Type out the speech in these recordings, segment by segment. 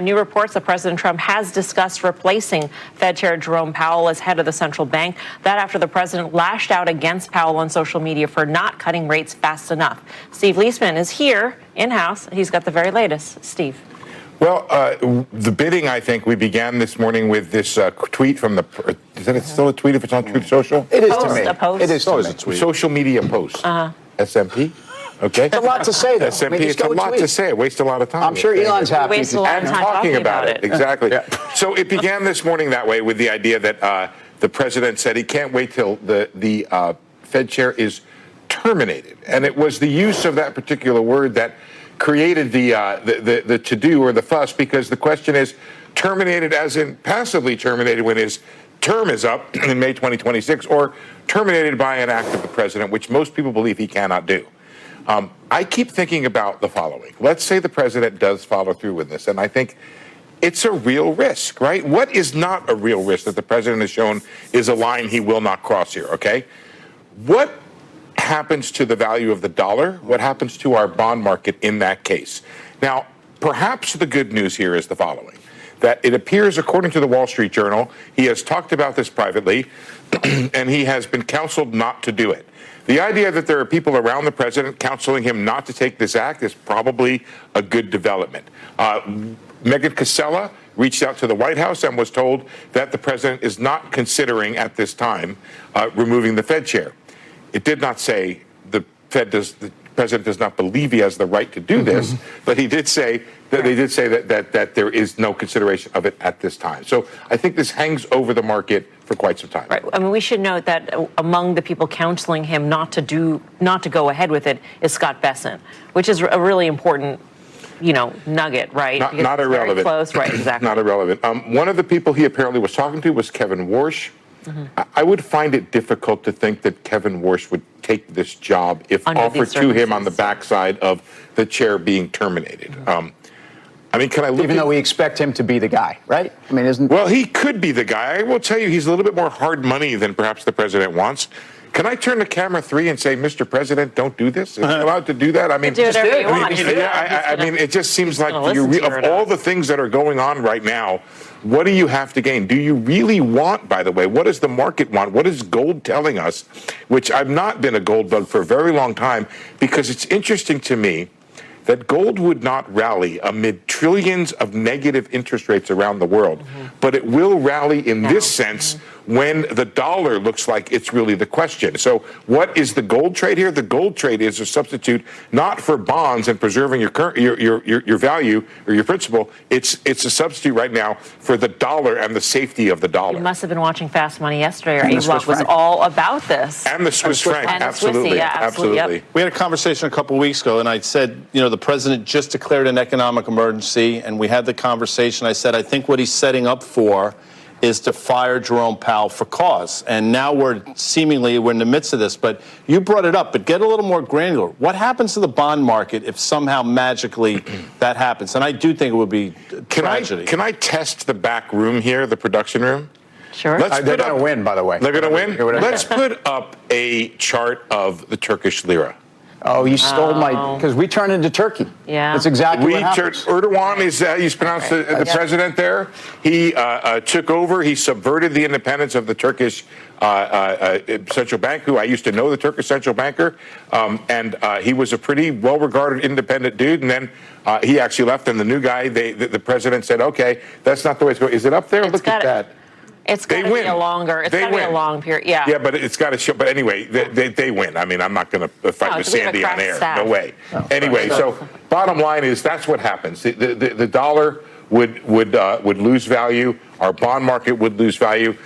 New reports that President Trump has discussed replacing Fed Chair Jerome Powell as head of the central bank. That after the president lashed out against Powell on social media for not cutting rates fast enough. Steve Leisman is here in-house. He's got the very latest. Steve. Well, the bidding, I think, we began this morning with this tweet from the, is it still a tweet if it's on Truth Social? It is Post, to me. a post. It is to me. A tweet. Social media post. SMP? Okay. It's a lot to say, though. SMP, it's a lot to say. It wastes a lot of time. I'm sure Elon's happy. Waste a lot of time talking about it. Exactly. So it began this morning that way with the idea that the president said he can't wait till the Fed chair is terminated. And it was the use of that particular word that created the to-do or the fuss, because the question is terminated as in passively terminated when his term is up in May 2026, or terminated by an act of the president, which most people believe he cannot do. I keep thinking about the following. Let's say the president does follow through with this, and I think it's a real risk, right? What is not a real risk that the president has shown is a line he will not cross here, okay? What happens to the value of the dollar? What happens to our bond market in that case? Now, perhaps the good news here is the following, that it appears, according to the Wall Street Journal, he has talked about this privately, and he has been counseled not to do it. The idea that there are people around the president counseling him not to take this act is probably a good development. Megan Casella reached out to the White House and was told that the president is not considering at this time removing the Fed chair. It did not say the president does not believe he has the right to do this, but he did say that they did say that there is no consideration of it at this time. So I think this hangs over the market for quite some time. Right. I mean, we should note that among the people counseling him not to go ahead with it is Scott Bessent, which is a really important, nugget, right? Not irrelevant. Very close, right? Exactly. Not irrelevant. One of the people he apparently was talking to was Kevin Warsh. I would find it difficult to think that Kevin Warsh would take this job if offered to him on the backside of the chair being terminated. Can I look even though we expect him to be the guy, right? Well, he could be the guy. I will tell you, he's a little bit more hard money than perhaps the president wants. Can I turn to camera 3 and say, Mr. President, don't do this? Is he allowed to do that? Do whatever you want. It just seems like of all the things that are going on right now, what do you have to gain? Do you really want, by the way, what does the market want? What is gold telling us? Which I've not been a gold bug for a very long time, because it's interesting to me that gold would not rally amid trillions of negative interest rates around the world, but it will rally in this sense when the dollar looks like it's really the question. So what is the gold trade here? The gold trade is a substitute not for bonds and preserving your value or your principal. It's a substitute right now for the dollar and the safety of the dollar. You must have been watching Fast Money yesterday, or Avlog was all about this. And the Swiss franc, and absolutely. Swissy, absolutely. Yep. We had a conversation a couple of weeks ago, and I said, the president just declared an economic emergency, and we had the conversation. I said, I think what he's setting up for is to fire Jerome Powell for cause. And now we're in the midst of this. But you brought it up, but get a little more granular. What happens to the bond market if somehow magically that happens? And I do think it would be tragedy. Can I test the back room here, the production room? Sure. They're going to win, by the way. They're going to win? Let's put up a chart of the Turkish lira. Oh, you stole because we turned into Turkey. Yeah. That's exactly what happened. Erdogan is how you pronounce the president there. He took over. He subverted the independence of the Turkish central bank, who I used to know, the Turkish central banker. And he was a pretty well-regarded independent dude. And then he actually left, and the new guy, the president said, okay, that's not the way it's going. Is it up there? Look at that. It's got to be a longer. It's got to be a long period. Yeah. Yeah, but it's got to show. But anyway, they win. I'm not going to fight with Sandy on air. No way. Anyway, so bottom line is that's what happens. The dollar would lose value. Our bond market would lose value.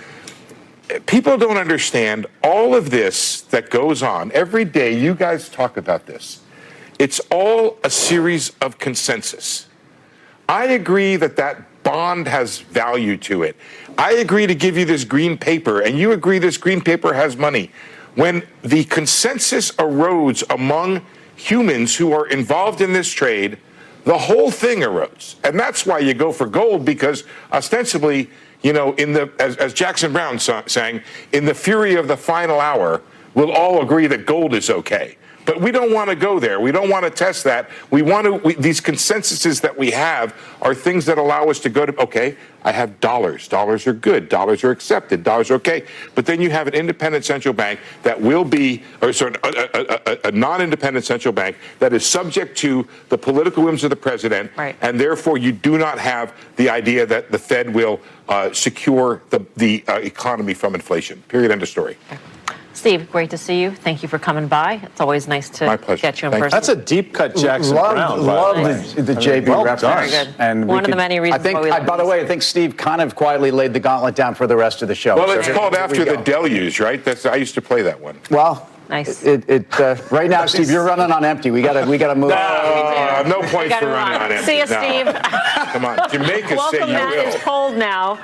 People don't understand all of this that goes on every day. You guys talk about this. It's all a series of consensus. I agree that bond has value to it. I agree to give you this green paper, and you agree this green paper has money. When the consensus erodes among humans who are involved in this trade, the whole thing erodes. And that's why you go for gold, because ostensibly, as Jackson Brown sang, in the fury of the final hour, we'll all agree that gold is okay. But we don't want to go there. We don't want to test that. We want to, these consensuses that we have are things that allow us to go to, okay, I have dollars. Dollars are good. Dollars are accepted. Dollars are okay. But then you have an independent central bank that will be, or sorry, a non-independent central bank that is subject to the political whims of the president. Right. And therefore, you do not have the idea that the Fed will secure the economy from inflation. Period. End of story. Steve, great to see you. Thank you for coming by. It's always nice to My pleasure. get you in Thank you. person. That's a deep cut Jackson Brown. Love Nice. the JB well reference. done. Very good. And One of the many reasons I think, why we love by the these. way, I think Steve kind of quietly laid the gauntlet down for the rest of the show. Well, So it's here- called here After we the go. Deluge, right? I used to play that one. Well, Nice. right now, Steve, you're running on empty. We gotta move. No points Gotta for running run. on it. See you, No. Steve. Come on, Jamaica say Welcome, you Matt. will. It's cold now.